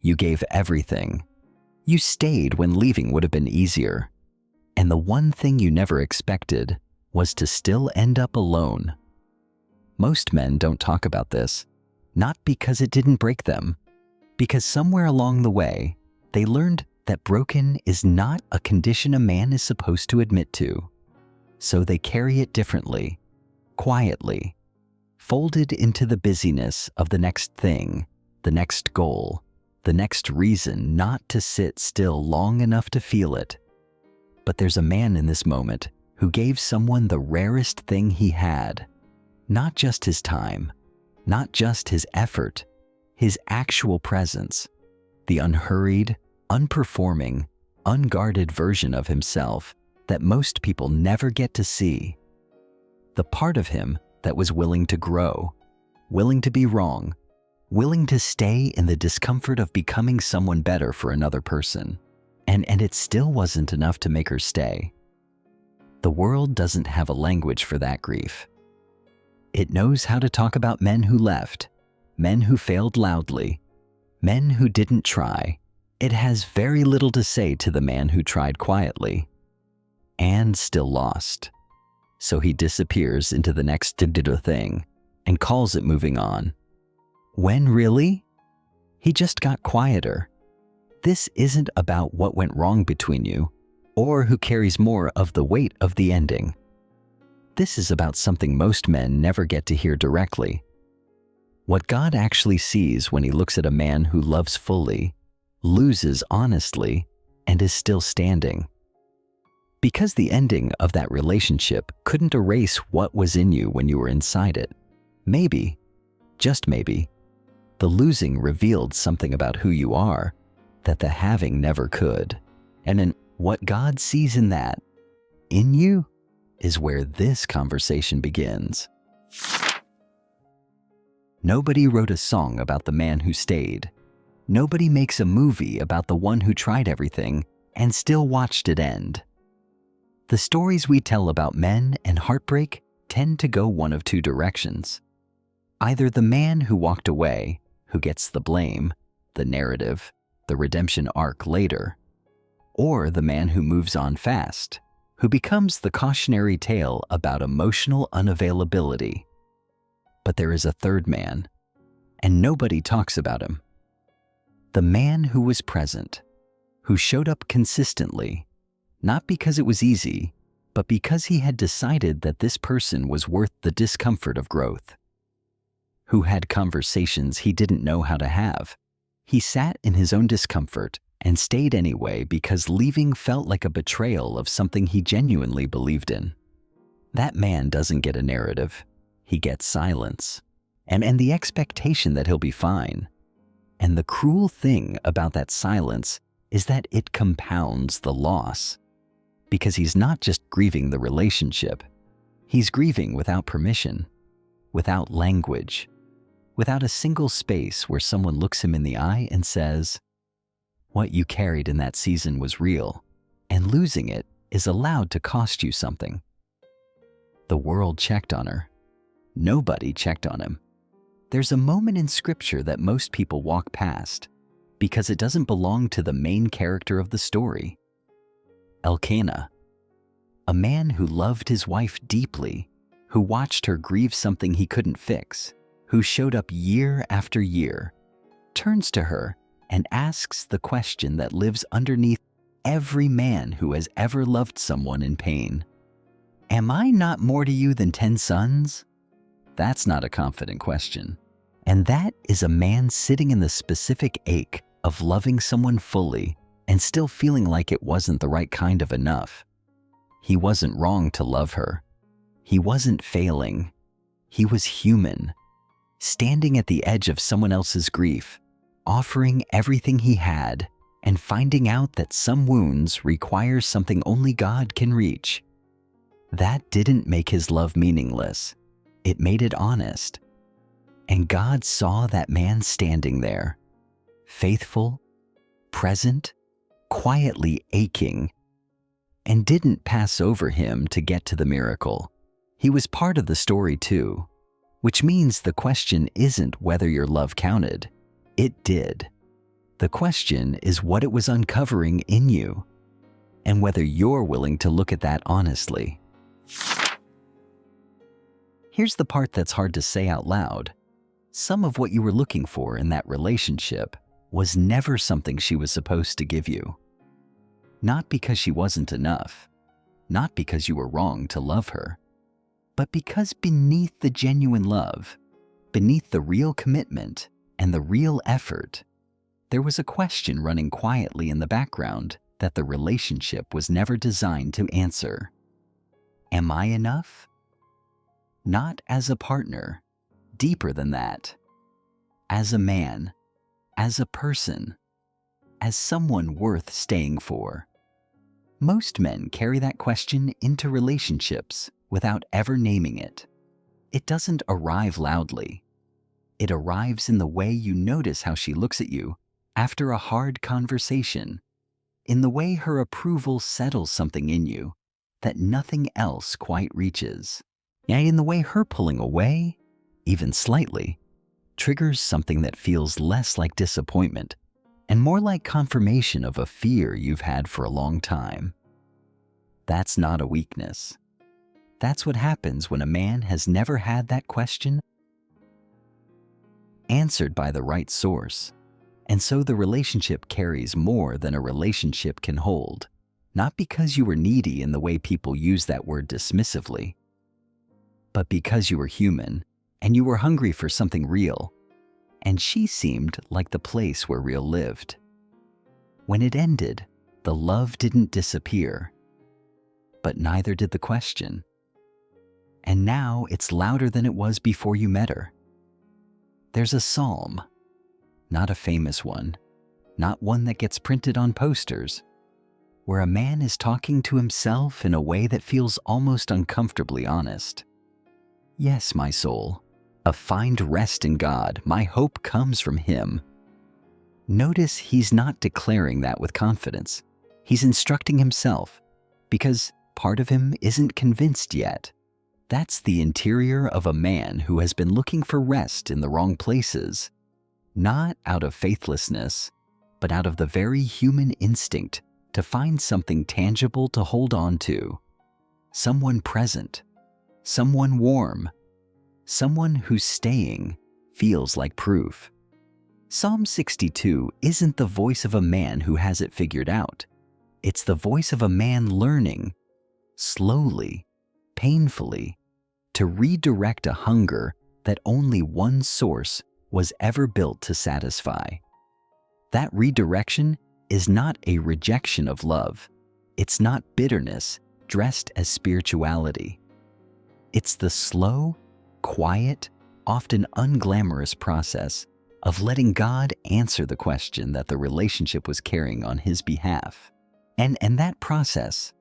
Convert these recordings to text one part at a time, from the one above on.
You gave everything. You stayed when leaving would have been easier. And the one thing you never expected was to still end up alone. Most men don't talk about this, not because it didn't break them, because somewhere along the way, they learned that broken is not a condition a man is supposed to admit to. So they carry it differently, quietly, folded into the busyness of the next thing, the next goal, the next reason not to sit still long enough to feel it. But there's a man in this moment who gave someone the rarest thing he had, not just his time, not just his effort, his actual presence, the unhurried, unperforming, unguarded version of himself that most people never get to see. The part of him that was willing to grow, willing to be wrong, willing to stay in the discomfort of becoming someone better for another person. And it still wasn't enough to make her stay. The world doesn't have a language for that grief. It knows how to talk about men who left, men who failed loudly, men who didn't try. It has very little to say to the man who tried quietly and still lost. So he disappears into the next thing and calls it moving on. When really? He just got quieter. This isn't about what went wrong between you or who carries more of the weight of the ending. This is about something most men never get to hear directly. What God actually sees when he looks at a man who loves fully, loses honestly, and is still standing. Because the ending of that relationship couldn't erase what was in you when you were inside it. Maybe, just maybe, the losing revealed something about who you are that the having never could. And in what God sees in that, in you, is where this conversation begins. Nobody wrote a song about the man who stayed. Nobody makes a movie about the one who tried everything and still watched it end. The stories we tell about men and heartbreak tend to go one of two directions. Either the man who walked away, who gets the blame, the narrative, the redemption arc later, or the man who moves on fast, who becomes the cautionary tale about emotional unavailability. But there is a third man, and nobody talks about him. The man who was present, who showed up consistently, not because it was easy, but because he had decided that this person was worth the discomfort of growth. Who had conversations he didn't know how to have. He sat in his own discomfort and stayed anyway because leaving felt like a betrayal of something he genuinely believed in. That man doesn't get a narrative. He gets silence and the expectation that he'll be fine. And the cruel thing about that silence is that it compounds the loss. Because he's not just grieving the relationship. He's grieving without permission, without language, without a single space where someone looks him in the eye and says, what you carried in that season was real, and losing it is allowed to cost you something. The world checked on her. Nobody checked on him. There's a moment in Scripture that most people walk past because it doesn't belong to the main character of the story. Elkanah, a man who loved his wife deeply, who watched her grieve something he couldn't fix, who showed up year after year, turns to her and asks the question that lives underneath every man who has ever loved someone in pain. Am I not more to you than 10 sons? That's not a confident question. And that is a man sitting in the specific ache of loving someone fully and still feeling like it wasn't the right kind of enough. He wasn't wrong to love her. He wasn't failing. He was human, standing at the edge of someone else's grief, offering everything he had, and finding out that some wounds require something only God can reach. That didn't make his love meaningless. It made it honest. And God saw that man standing there, faithful, present, quietly aching, and didn't pass over him to get to the miracle. He was part of the story too, which means the question isn't whether your love counted. It did. The question is what it was uncovering in you, and whether you're willing to look at that honestly. Here's the part that's hard to say out loud. Some of what you were looking for in that relationship was never something she was supposed to give you. Not because she wasn't enough, not because you were wrong to love her, but because beneath the genuine love, beneath the real commitment and the real effort, there was a question running quietly in the background that the relationship was never designed to answer. Am I enough? Not as a partner, deeper than that. As a man, as a person, as someone worth staying for. Most men carry that question into relationships without ever naming it. It doesn't arrive loudly. It arrives in the way you notice how she looks at you after a hard conversation, in the way her approval settles something in you that nothing else quite reaches, and in the way her pulling away, even slightly, triggers something that feels less like disappointment and more like confirmation of a fear you've had for a long time. That's not a weakness. That's what happens when a man has never had that question answered by the right source. And so the relationship carries more than a relationship can hold, not because you were needy in the way people use that word dismissively, but because you were human and you were hungry for something real, and she seemed like the place where real lived. When it ended, the love didn't disappear, but neither did the question. And now it's louder than it was before you met her. There's a psalm, not a famous one, not one that gets printed on posters, where a man is talking to himself in a way that feels almost uncomfortably honest. Yes, my soul, find rest in God. My hope comes from Him. Notice he's not declaring that with confidence. He's instructing himself, because part of him isn't convinced yet. That's the interior of a man who has been looking for rest in the wrong places, not out of faithlessness, but out of the very human instinct to find something tangible to hold on to. Someone present, someone warm, someone whose staying feels like proof. Psalm 62 isn't the voice of a man who has it figured out. It's the voice of a man learning, slowly, painfully, to redirect a hunger that only one source was ever built to satisfy. That redirection is not a rejection of love. It's not bitterness dressed as spirituality. It's the slow, quiet, often unglamorous process of letting God answer the question that the relationship was carrying on his behalf. And that process,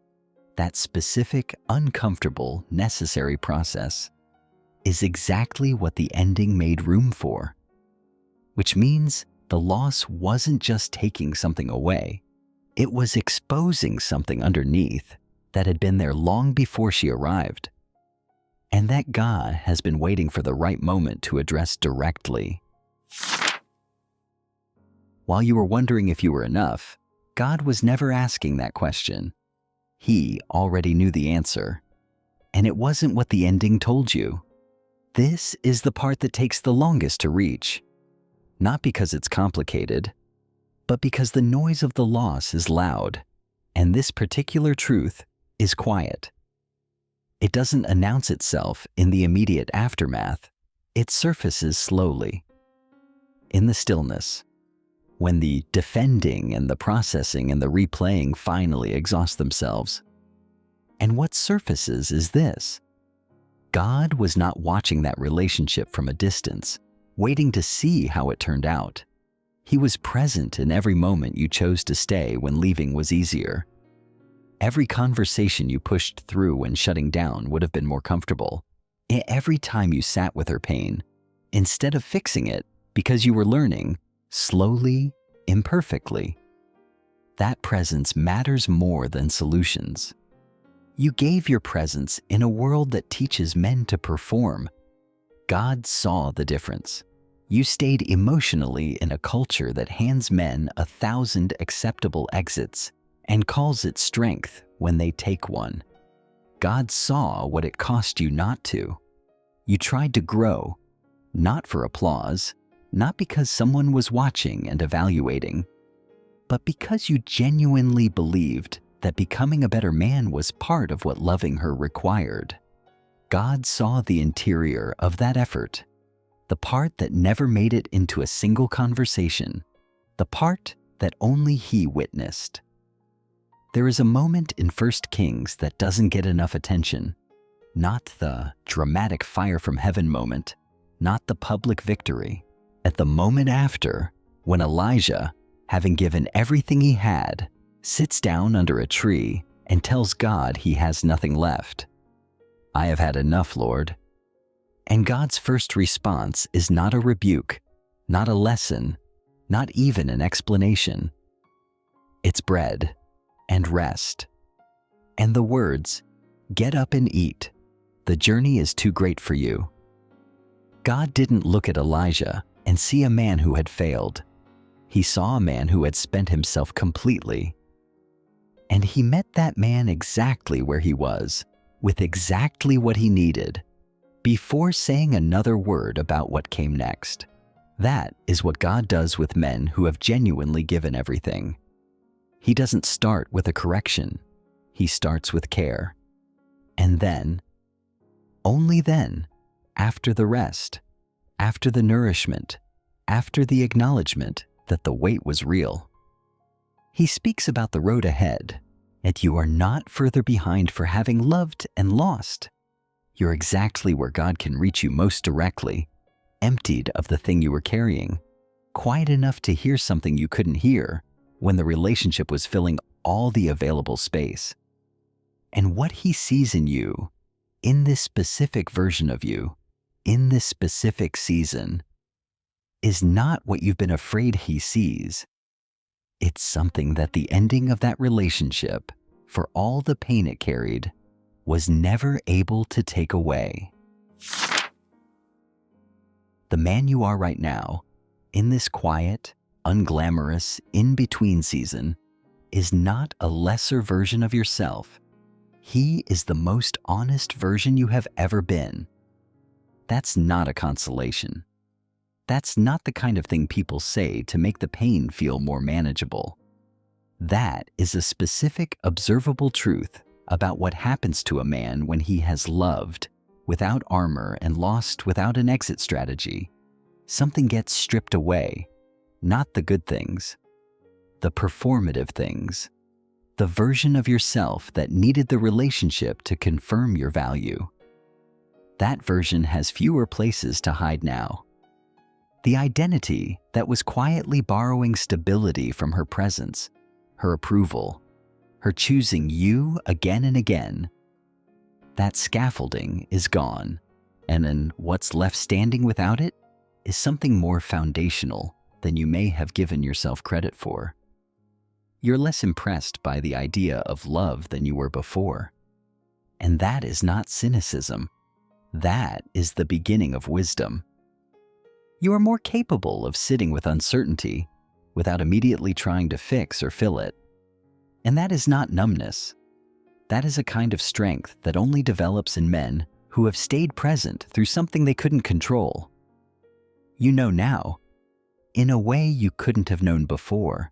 that specific, uncomfortable, necessary process, is exactly what the ending made room for. Which means the loss wasn't just taking something away. It was exposing something underneath that had been there long before she arrived, and that God has been waiting for the right moment to address directly. While you were wondering if you were enough, God was never asking that question. He already knew the answer, and it wasn't what the ending told you. This is the part that takes the longest to reach, not because it's complicated, but because the noise of the loss is loud, and this particular truth is quiet. It doesn't announce itself in the immediate aftermath. It surfaces slowly. In the stillness, when the defending and the processing and the replaying finally exhaust themselves. And what surfaces is this: God was not watching that relationship from a distance, waiting to see how it turned out. He was present in every moment you chose to stay when leaving was easier. Every conversation you pushed through when shutting down would have been more comfortable. Every time you sat with her pain, instead of fixing it because you were learning, slowly, imperfectly. That presence matters more than solutions. You gave your presence in a world that teaches men to perform. God saw the difference. You stayed emotionally in a culture that hands men 1,000 acceptable exits and calls it strength when they take one. God saw what it cost you not to. You tried to grow, not for applause, not because someone was watching and evaluating, but because you genuinely believed that becoming a better man was part of what loving her required. God saw the interior of that effort, the part that never made it into a single conversation, the part that only He witnessed. There is a moment in 1 Kings that doesn't get enough attention. Not the dramatic fire from heaven moment, not the public victory. At the moment after, when Elijah, having given everything he had, sits down under a tree and tells God he has nothing left. "I have had enough, Lord." And God's first response is not a rebuke, not a lesson, not even an explanation. It's bread and rest. And the words, "Get up and eat. The journey is too great for you." God didn't look at Elijah and see a man who had failed. He saw a man who had spent himself completely. And He met that man exactly where he was, with exactly what he needed, before saying another word about what came next. That is what God does with men who have genuinely given everything. He doesn't start with a correction. He starts with care. And then, only then, after the rest, after the nourishment, after the acknowledgement that the wait was real, He speaks about the road ahead, and you are not further behind for having loved and lost. You're exactly where God can reach you most directly, emptied of the thing you were carrying, quiet enough to hear something you couldn't hear when the relationship was filling all the available space. And what He sees in you, in this specific version of you, in this specific season, is not what you've been afraid He sees. It's something that the ending of that relationship, for all the pain it carried, was never able to take away. The man you are right now, in this quiet, unglamorous, in-between season, is not a lesser version of yourself. He is the most honest version you have ever been. That's not a consolation. That's not the kind of thing people say to make the pain feel more manageable. That is a specific, observable truth about what happens to a man when he has loved without armor and lost without an exit strategy. Something gets stripped away, not the good things, the performative things, the version of yourself that needed the relationship to confirm your value. That version has fewer places to hide now. The identity that was quietly borrowing stability from her presence, her approval, her choosing you again and again, that scaffolding is gone, and then what's left standing without it is something more foundational than you may have given yourself credit for. You're less impressed by the idea of love than you were before. And that is not cynicism. That is the beginning of wisdom. You are more capable of sitting with uncertainty without immediately trying to fix or fill it. And that is not numbness. That is a kind of strength that only develops in men who have stayed present through something they couldn't control. You know now, in a way you couldn't have known before,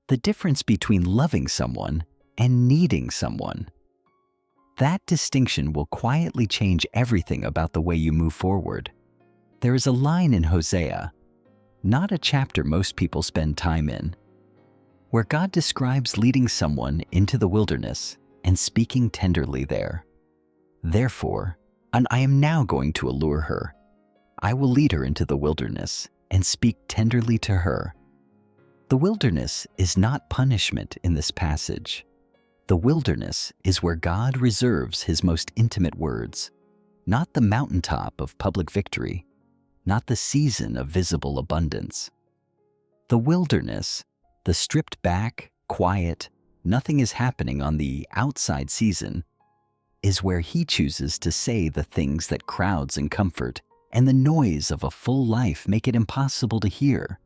the difference between loving someone and needing someone. That distinction will quietly change everything about the way you move forward. There is a line in Hosea, not a chapter most people spend time in, where God describes leading someone into the wilderness and speaking tenderly there. Therefore, and I am now going to allure her. I will lead her into the wilderness and speak tenderly to her. The wilderness is not punishment in this passage. The wilderness is where God reserves His most intimate words, not the mountaintop of public victory, not the season of visible abundance. The wilderness, the stripped back, quiet, nothing is happening on the outside season, is where He chooses to say the things that crowds and comfort and the noise of a full life make it impossible to hear.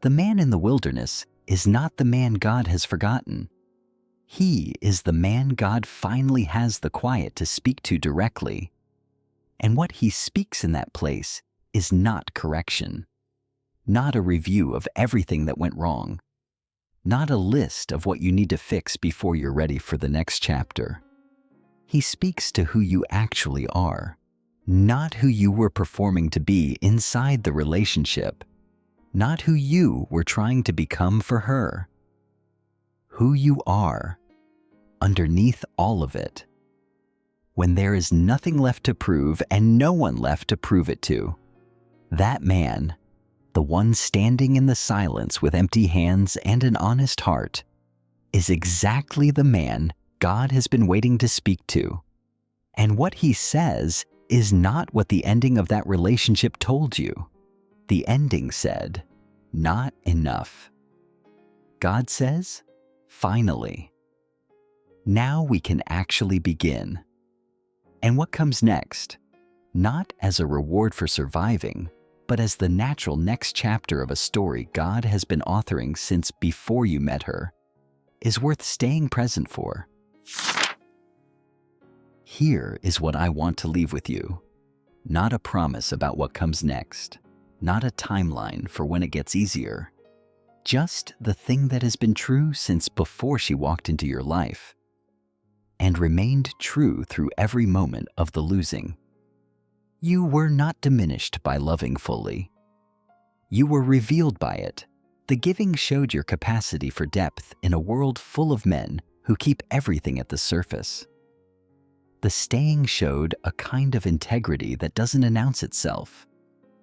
The man in the wilderness is not the man God has forgotten. He is the man God finally has the quiet to speak to directly. And what he speaks in that place is not correction, not a review of everything that went wrong, not a list of what you need to fix before you're ready for the next chapter. He speaks to who you actually are, not who you were performing to be inside the relationship, not who you were trying to become for her. Who you are, underneath all of it. When there is nothing left to prove and no one left to prove it to, that man, the one standing in the silence with empty hands and an honest heart, is exactly the man God has been waiting to speak to. And what he says is not what the ending of that relationship told you. The ending said, "Not enough." God says, "Finally." Now we can actually begin. And what comes next, not as a reward for surviving, but as the natural next chapter of a story God has been authoring since before you met her, is worth staying present for. Here is what I want to leave with you. Not a promise about what comes next, not a timeline for when it gets easier. Just the thing that has been true since before she walked into your life, and remained true through every moment of the losing. You were not diminished by loving fully. You were revealed by it. The giving showed your capacity for depth in a world full of men who keep everything at the surface. The staying showed a kind of integrity that doesn't announce itself,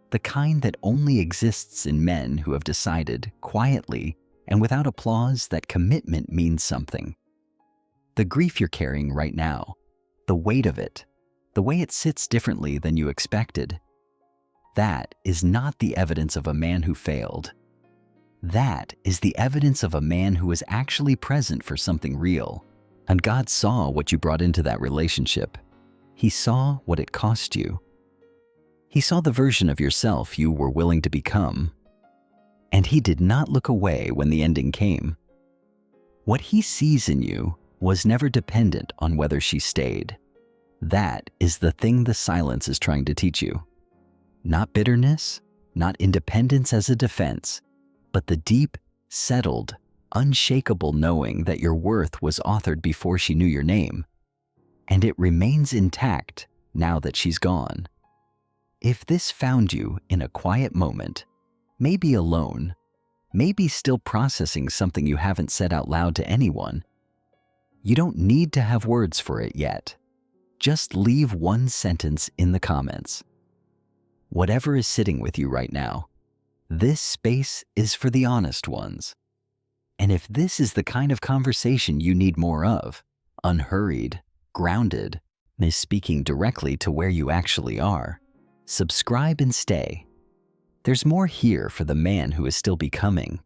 the kind that only exists in men who have decided, quietly and without applause, that commitment means something. The grief you're carrying right now, the weight of it, the way it sits differently than you expected, that is not the evidence of a man who failed. That is the evidence of a man who was actually present for something real. And God saw what you brought into that relationship. He saw what it cost you. He saw the version of yourself you were willing to become. And he did not look away when the ending came. What he sees in you was never dependent on whether she stayed. That is the thing the silence is trying to teach you. Not bitterness, not independence as a defense, but the deep, settled, unshakable knowing that your worth was authored before she knew your name, and it remains intact now that she's gone. If this found you in a quiet moment, maybe alone, maybe still processing something you haven't said out loud to anyone, you don't need to have words for it yet. Just leave one sentence in the comments. Whatever is sitting with you right now, this space is for the honest ones. And if this is the kind of conversation you need more of, unhurried, grounded, is speaking directly to where you actually are, subscribe and stay. There's more here for the man who is still becoming.